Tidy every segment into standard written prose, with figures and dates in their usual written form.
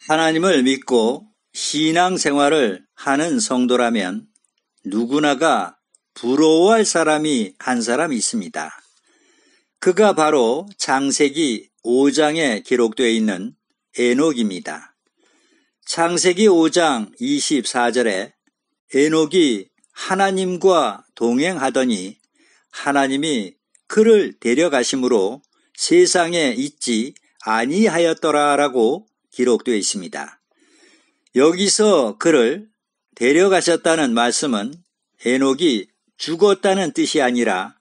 하나님을 믿고 신앙생활을 하는 성도라면 누구나가 부러워할 사람이 한 사람 있습니다. 그가 바로 창세기 5장에 기록되어 있는 에녹입니다. 창세기 5장 24절에 에녹이 하나님과 동행하더니 하나님이 그를 데려가심으로 세상에 있지 아니하였더라라고 기록되어 있습니다. 여기서 그를 데려가셨다는 말씀은 에녹이 죽었다는 뜻이 아니라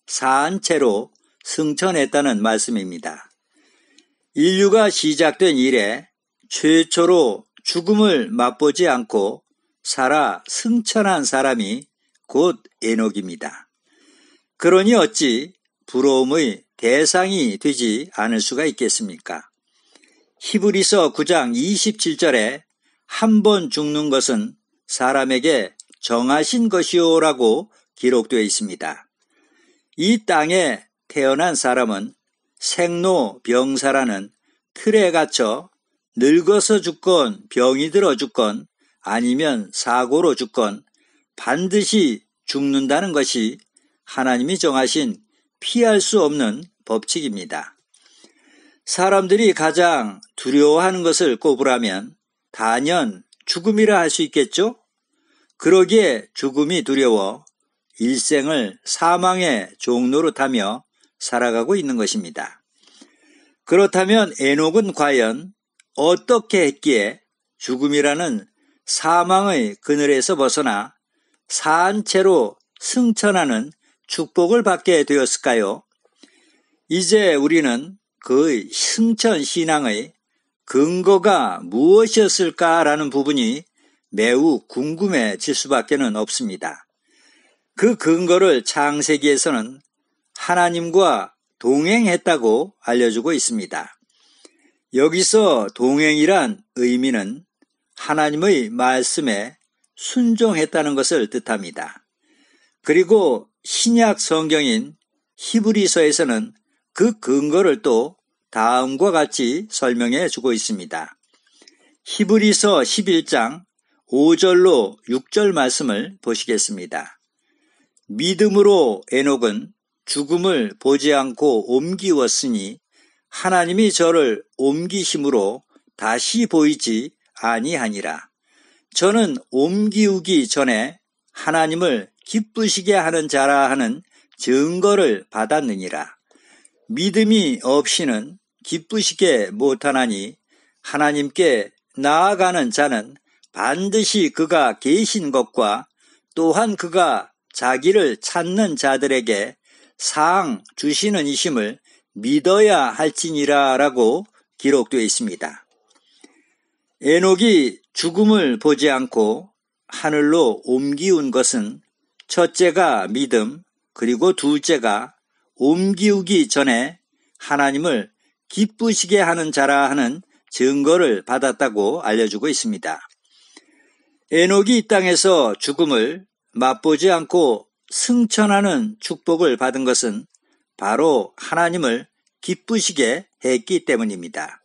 산 채로 승천했다는 말씀입니다. 인류가 시작된 이래 최초로 죽음을 맛보지 않고 살아 승천한 사람이 곧 에녹입니다. 그러니 어찌 부러움의 대상이 되지 않을 수가 있겠습니까? 히브리서 9장 27절에 한 번 죽는 것은 사람에게 정하신 것이오라고 기록되어 있습니다. 이 땅에 태어난 사람은 생로병사라는 틀에 갇혀 늙어서 죽건 병이 들어 죽건 아니면 사고로 죽건 반드시 죽는다는 것이 하나님이 정하신 피할 수 없는 법칙입니다. 사람들이 가장 두려워하는 것을 꼽으라면 단연 죽음이라 할 수 있겠죠? 그러기에 죽음이 두려워 일생을 사망의 종노릇하며 살아가고 있는 것입니다. 그렇다면 에녹은 과연 어떻게 했기에 죽음이라는 사망의 그늘에서 벗어나 산 채로 승천하는 축복을 받게 되었을까요? 이제 우리는 그의 승천 신앙의 근거가 무엇이었을까라는 부분이 매우 궁금해질 수밖에는 없습니다. 그 근거를 창세기에서는 하나님과 동행했다고 알려주고 있습니다. 여기서 동행이란 의미는 하나님의 말씀에 순종했다는 것을 뜻합니다. 그리고 신약 성경인 히브리서에서는 그 근거를 또 다음과 같이 설명해 주고 있습니다. 히브리서 11장 5절로 6절 말씀을 보시겠습니다. 믿음으로 에녹은 죽음을 보지 않고 옮기웠으니 하나님이 저를 옮기심으로 다시 보이지 아니하니라. 저는 옮기우기 전에 하나님을 기쁘시게 하는 자라 하는 증거를 받았느니라. 믿음이 없이는 기쁘시게 못하나니 하나님께 나아가는 자는 반드시 그가 계신 것과 또한 그가 자기를 찾는 자들에게 상 주시는 이심을 믿어야 할지니라 라고 기록되어 있습니다. 에녹이 죽음을 보지 않고 하늘로 옮기운 것은 첫째가 믿음, 그리고 둘째가 옮기우기 전에 하나님을 기쁘시게 하는 자라 하는 증거를 받았다고 알려주고 있습니다. 에녹이 이 땅에서 죽음을 맛보지 않고 승천하는 축복을 받은 것은 바로 하나님을 기쁘시게 했기 때문입니다.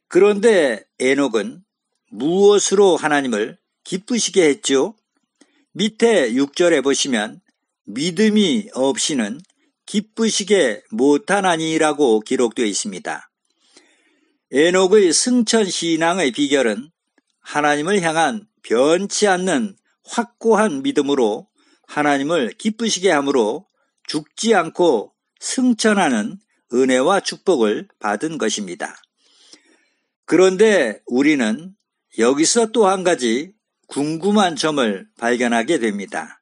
그런데 에녹은 무엇으로 하나님을 기쁘시게 했죠? 밑에 6절에 보시면 믿음이 없이는 기쁘시게 못하나니라고 기록되어 있습니다. 에녹의 승천 신앙의 비결은 하나님을 향한 변치 않는 확고한 믿음으로 하나님을 기쁘시게 함으로 죽지 않고 승천하는 은혜와 축복을 받은 것입니다. 그런데 우리는 여기서 또 한 가지 궁금한 점을 발견하게 됩니다.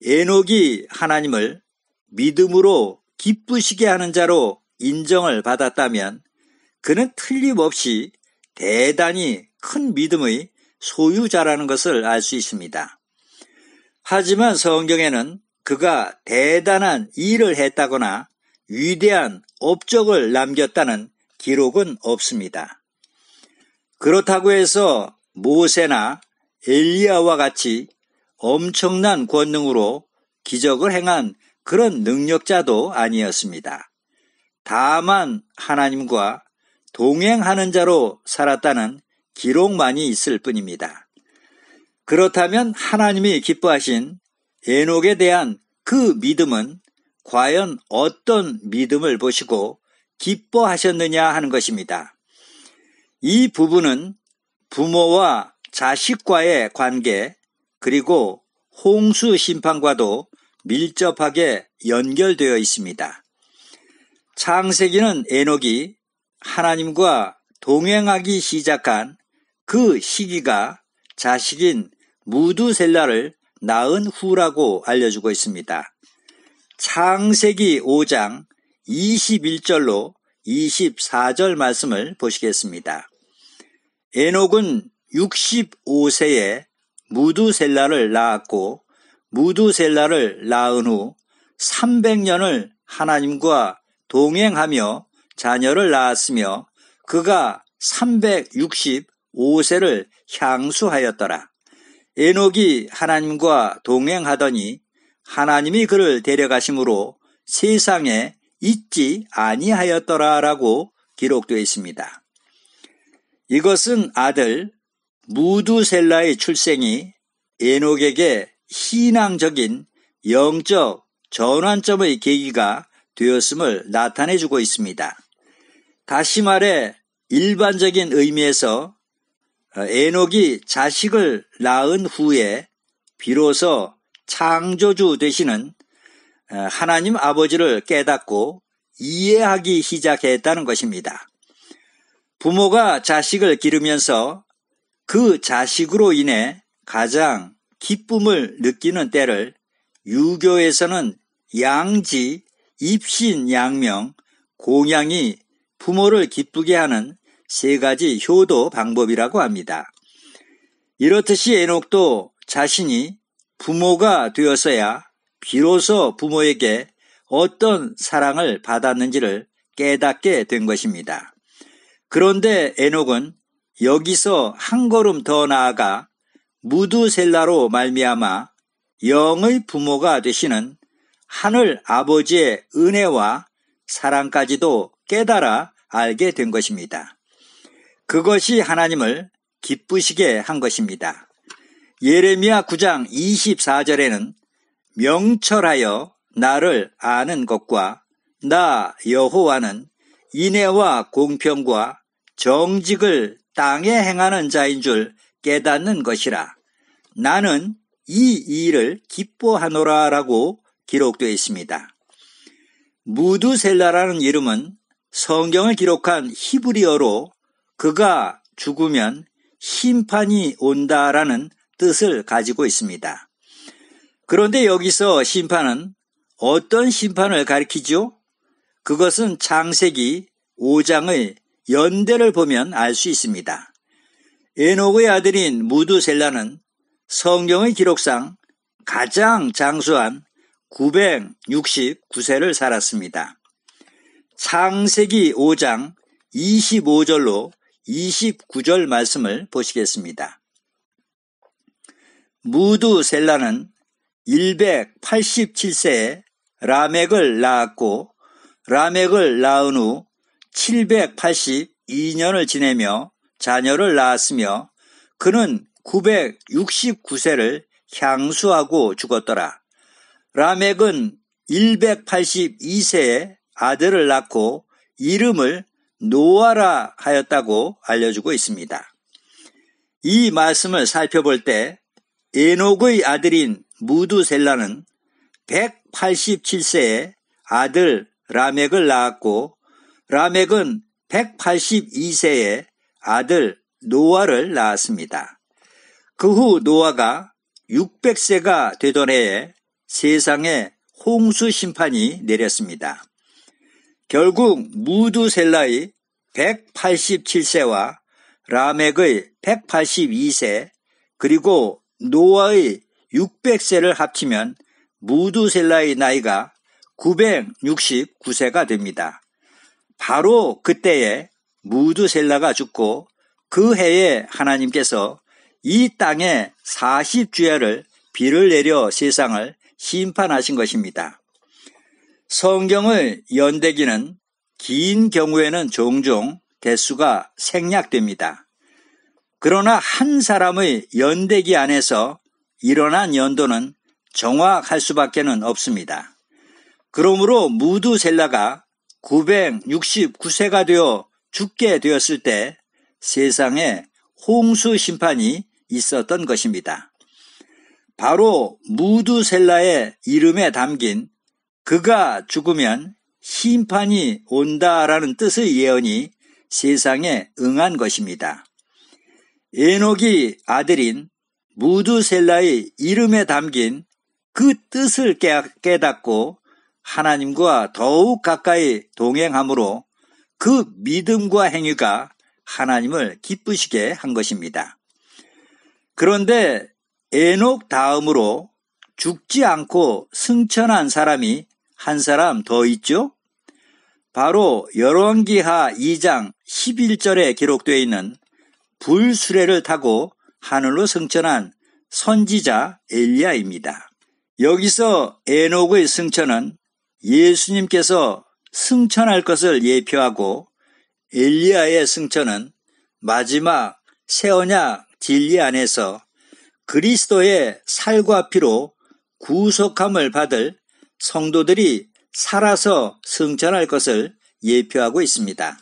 에녹이 하나님을 믿음으로 기쁘시게 하는 자로 인정을 받았다면 그는 틀림없이 대단히 큰 믿음의 소유자라는 것을 알 수 있습니다. 하지만 성경에는 그가 대단한 일을 했다거나 위대한 업적을 남겼다는 기록은 없습니다. 그렇다고 해서 모세나 엘리야와 같이 엄청난 권능으로 기적을 행한 그런 능력자도 아니었습니다. 다만 하나님과 동행하는 자로 살았다는 기록만이 있을 뿐입니다. 그렇다면 하나님이 기뻐하신 에녹에 대한 그 믿음은 과연 어떤 믿음을 보시고 기뻐하셨느냐 하는 것입니다. 이 부분은 부모와 자식과의 관계 그리고 홍수 심판과도 밀접하게 연결되어 있습니다. 창세기는 에녹이 하나님과 동행하기 시작한 그 시기가 자식인 무두셀라를 낳은 후라고 알려주고 있습니다. 창세기 5장 21절로 24절 말씀을 보시겠습니다. 에녹은 65세에 무두셀라를 낳았고 무두셀라를 낳은 후 300년을 하나님과 동행하며 자녀를 낳았으며 그가 365세를 향수하였더라. 에녹이 하나님과 동행하더니 하나님이 그를 데려가심으로 세상에 있지 아니하였더라라고 기록되어 있습니다. 이것은 아들 무두셀라의 출생이 에녹에게 신앙적인 영적 전환점의 계기가 되었음을 나타내주고 있습니다. 다시 말해 일반적인 의미에서 에녹이 자식을 낳은 후에 비로소 창조주 되시는 하나님 아버지를 깨닫고 이해하기 시작했다는 것입니다. 부모가 자식을 기르면서 그 자식으로 인해 가장 기쁨을 느끼는 때를 유교에서는 양지, 입신, 양명, 공양이 부모를 기쁘게 하는 세 가지 효도 방법이라고 합니다. 이렇듯이 에녹도 자신이 부모가 되어서야 비로소 부모에게 어떤 사랑을 받았는지를 깨닫게 된 것입니다. 그런데 에녹은 여기서 한 걸음 더 나아가 무두셀라로 말미암아 영의 부모가 되시는 하늘 아버지의 은혜와 사랑까지도 깨달아 알게 된 것입니다. 그것이 하나님을 기쁘시게 한 것입니다. 예레미야 9장 24절에는 명철하여 나를 아는 것과 나 여호와는 인애와 공평과 정직을 땅에 행하는 자인 줄 깨닫는 것이라. 나는 이 일을 기뻐하노라 라고 기록되어 있습니다. 무두셀라라는 이름은 성경을 기록한 히브리어로 그가 죽으면 심판이 온다라는 뜻을 가지고 있습니다. 그런데 여기서 심판은 어떤 심판을 가리키죠? 그것은 창세기 5장의 연대를 보면 알 수 있습니다. 에녹의 아들인 무두셀라는 성경의 기록상 가장 장수한 969세를 살았습니다. 창세기 5장 25절로 29절 말씀을 보시겠습니다. 무두셀라는 187세에 라멕을 낳았고 라멕을 낳은 후 782년을 지내며 자녀를 낳았으며 그는 969세를 향수하고 죽었더라. 라멕은 182세에 아들을 낳고 이름을 노아라 하였다고 알려주고 있습니다. 이 말씀을 살펴볼 때 에녹의 아들인 무두셀라는 187세에 아들 라멕을 낳았고 라멕은 182세에 아들 노아를 낳았습니다. 그 후 노아가 600세가 되던 해에 세상에 홍수 심판이 내렸습니다. 결국 무두셀라의 187세와 라멕의 182세 그리고 노아의 600세를 합치면 무두셀라의 나이가 969세가 됩니다. 바로 그때에 무두셀라가 죽고 그 해에 하나님께서 이 땅에 40주야를 비를 내려 세상을 심판하신 것입니다. 성경의 연대기는 긴 경우에는 종종 대수가 생략됩니다. 그러나 한 사람의 연대기 안에서 일어난 연도는 정확할 수밖에 없습니다. 그러므로 무두셀라가 969세가 되어 죽게 되었을 때 세상에 홍수 심판이 있었던 것입니다. 바로 무두셀라의 이름에 담긴 그가 죽으면 심판이 온다라는 뜻의 예언이 세상에 응한 것입니다. 에녹이 아들인 무두셀라의 이름에 담긴 그 뜻을 깨닫고 하나님과 더욱 가까이 동행함으로 그 믿음과 행위가 하나님을 기쁘시게 한 것입니다. 그런데 에녹 다음으로 죽지 않고 승천한 사람이 한 사람 더 있죠? 바로 열왕기하 2장 11절에 기록되어 있는 불수레를 타고 하늘로 승천한 선지자 엘리야입니다. 여기서 에녹의 승천은 예수님께서 승천할 것을 예표하고 엘리야의 승천은 마지막 새 언약 진리 안에서 그리스도의 살과 피로 구속함을 받을 성도들이 살아서 승천할 것을 예표하고 있습니다.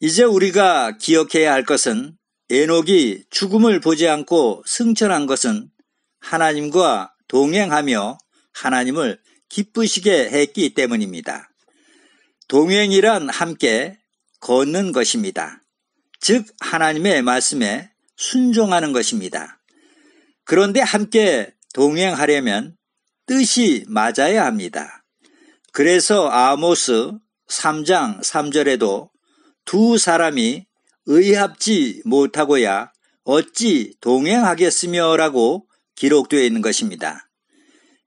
이제 우리가 기억해야 할 것은 에녹이 죽음을 보지 않고 승천한 것은 하나님과 동행하며 하나님을 기쁘시게 했기 때문입니다. 동행이란 함께 걷는 것입니다. 즉 하나님의 말씀에 순종하는 것입니다. 그런데 함께 동행하려면 뜻이 맞아야 합니다. 그래서 아모스 3장 3절에도 두 사람이 의합지 못하고야 어찌 동행하겠으며 라고 기록되어 있는 것입니다.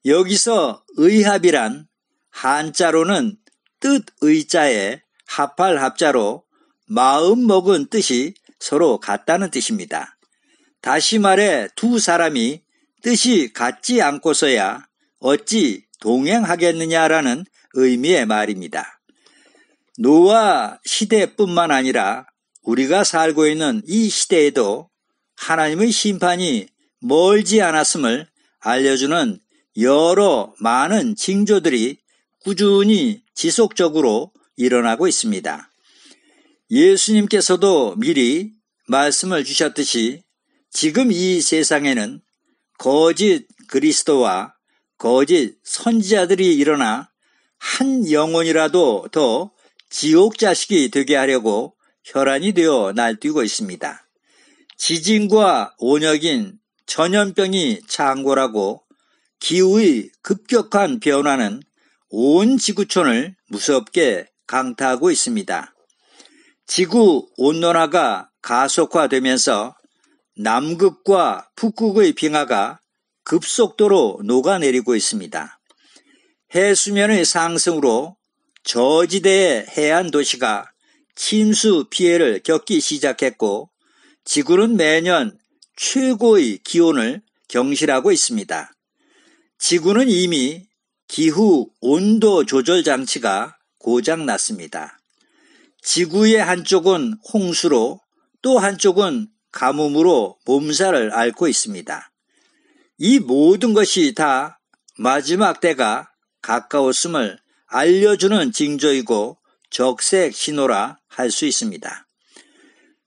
여기서 의합이란 한자로는 뜻의자에 합할 합자로 마음 먹은 뜻이 서로 같다는 뜻입니다. 다시 말해 두 사람이 뜻이 같지 않고서야 어찌 동행하겠느냐라는 의미의 말입니다. 노아 시대뿐만 아니라 우리가 살고 있는 이 시대에도 하나님의 심판이 멀지 않았음을 알려주는 여러 많은 징조들이 꾸준히 지속적으로 일어나고 있습니다. 예수님께서도 미리 말씀을 주셨듯이 지금 이 세상에는 거짓 그리스도와 거짓 선지자들이 일어나 한 영혼이라도 더 지옥 자식이 되게 하려고 혈안이 되어 날뛰고 있습니다. 지진과 온역인 전염병이 창궐하고 기후의 급격한 변화는 온 지구촌을 무섭게 강타하고 있습니다. 지구 온난화가 가속화되면서 남극과 북극의 빙하가 급속도로 녹아내리고 있습니다. 해수면의 상승으로 저지대의 해안 도시가 침수 피해를 겪기 시작했고 지구는 매년 최고의 기온을 경실하고 있습니다. 지구는 이미 기후 온도 조절 장치가 고장났습니다. 지구의 한쪽은 홍수로 또 한쪽은 가뭄으로 몸살을 앓고 있습니다. 이 모든 것이 다 마지막 때가 가까웠음을 알려주는 징조이고 적색 신호라 할 수 있습니다.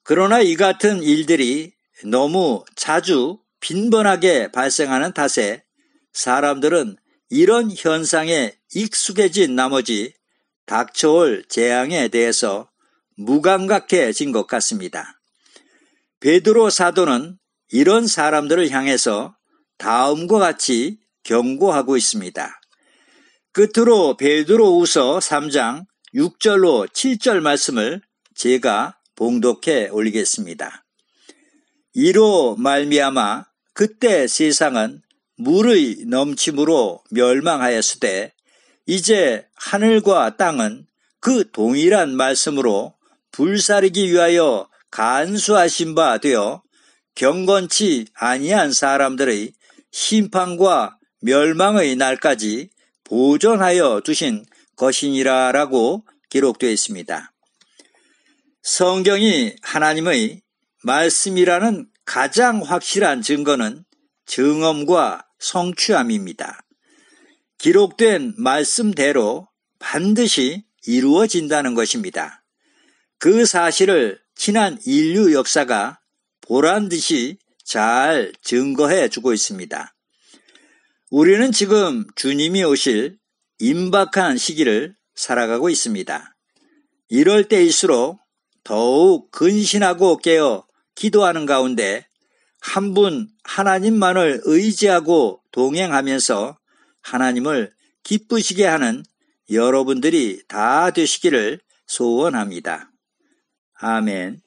그러나 이 같은 일들이 너무 자주 빈번하게 발생하는 탓에 사람들은 이런 현상에 익숙해진 나머지 닥쳐올 재앙에 대해서 무감각해진 것 같습니다. 베드로 사도는 이런 사람들을 향해서 다음과 같이 경고하고 있습니다. 끝으로 베드로후서 3장 6절로 7절 말씀을 제가 봉독해 올리겠습니다. 이로 말미암아 그때 세상은 물의 넘침으로 멸망하였으되 이제 하늘과 땅은 그 동일한 말씀으로 불사르기 위하여 간수하신 바 되어 경건치 아니한 사람들의 심판과 멸망의 날까지 보존하여 두신 것이니라 라고 기록되어 있습니다. 성경이 하나님의 말씀이라는 가장 확실한 증거는 증언과 성취함입니다. 기록된 말씀대로 반드시 이루어진다는 것입니다. 그 사실을 지난 인류 역사가 보란듯이 잘 증거해 주고 있습니다. 우리는 지금 주님이 오실 임박한 시기를 살아가고 있습니다. 이럴 때일수록 더욱 근신하고 깨어 기도하는 가운데 한 분 하나님만을 의지하고 동행하면서 하나님을 기쁘시게 하는 여러분들이 다 되시기를 소원합니다. 아멘.